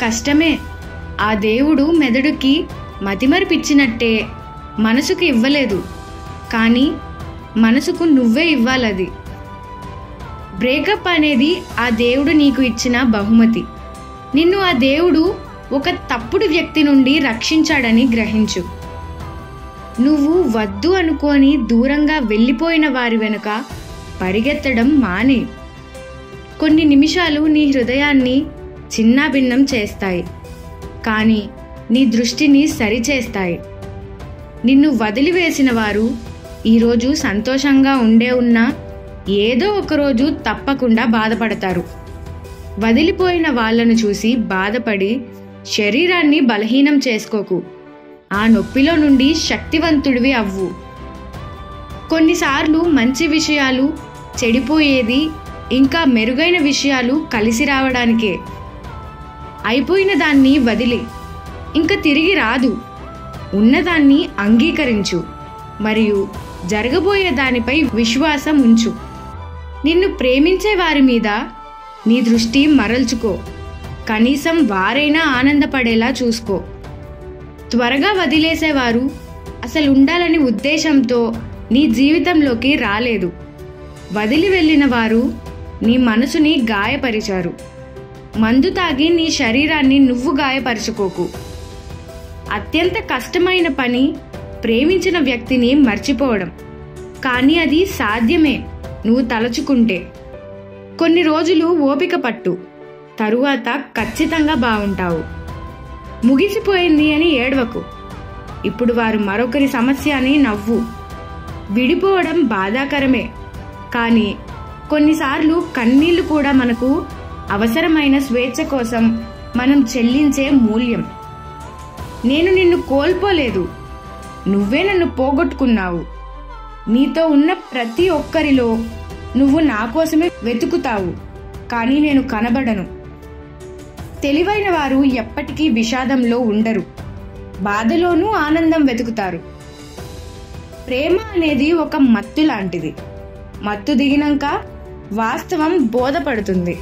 కష్టమే. ఆ దేవుడు మెదడుకి మతిమరిపిచ్చినట్టే మనసుకు ఇవ్వలేదు, కానీ మనసుకు నువ్వే ఇవ్వాలది. బ్రేకప్ అనేది ఆ దేవుడు నీకు ఇచ్చిన బహుమతి. నిన్ను ఆ దేవుడు ఒక తప్పుడు వ్యక్తి నుండి రక్షించాడని గ్రహించు. నువ్వు వద్దు అనుకొని దూరంగా వెళ్ళిపోయిన వారి వెనుక పరిగెత్తడం మానే. కొన్ని నిమిషాలు నీ హృదయాన్ని చిన్నాభిన్నం చేస్తాయి, కానీ నీ దృష్టిని సరిచేస్తాయి. నిన్ను వదిలివేసిన వారు ఈరోజు సంతోషంగా ఉన్నా ఏదో ఒకరోజు తప్పకుండా బాధపడతారు. వదిలిపోయిన వాళ్ళను చూసి బాధపడి శరీరాన్ని బలహీనం చేసుకోకు. ఆ నొప్పిలో నుండి శక్తివంతుడివి అవ్వు. కొన్నిసార్లు మంచి విషయాలు చెడిపోయేది ఇంకా మెరుగైన విషయాలు కలిసి రావడానికే. అయిపోయిన దాన్ని వదిలి ఇంకా తిరిగి రాదు. ఉన్నదాన్ని అంగీకరించు మరియు జరగబోయే దానిపై విశ్వాసం ఉంచు. నిన్ను ప్రేమించే వారి మీద నీ దృష్టి మరల్చుకో. కనీసం వారైనా ఆనందపడేలా చూసుకో. త్వరగా వదిలేసేవారు అసలు ఉండాలని ఉద్దేశంతో నీ జీవితంలోకి రాలేదు. వదిలి వెళ్ళిన వారు నీ మనసుని గాయపరిచారు. మందు తాగి నీ శరీరాన్ని నువ్వు గాయపరుచుకోకు. అత్యంత కష్టమైన పని ప్రేమించిన వ్యక్తిని మర్చిపోవడం, కానీ అది సాధ్యమే నువ్వు తలుచుకుంటే. కొన్ని రోజులు ఓపిక పట్టు, తరువాత ఖచ్చితంగా బాగుంటావు. ముగిసిపోయింది అని ఏడవకు. ఇప్పుడు వారు మరొకరి సమస్య అని నవ్వు. విడిపోవడం బాధాకరమే, కానీ కొన్నిసార్లు కన్నీళ్లు కూడా మనకు అవసరమైన స్వేచ్ఛ కోసం మనం చెల్లించే మూల్యం. నేను నిన్ను కోల్పోలేదు, నువ్వే నన్ను పోగొట్టుకున్నావు. నీతో ఉన్న ప్రతి ఒక్కరిలో నువ్వు నా కోసమే వెతుకుతావు, కానీ నేను కనబడను. తెలివైన వారు ఎప్పటికీ విషాదంలో ఉండరు, బాధలోనూ ఆనందం వెతుకుతారు. ప్రేమ అనేది ఒక మత్తు లాంటిది. మత్తు దిగినాక వాస్తవం బోధపడుతుంది.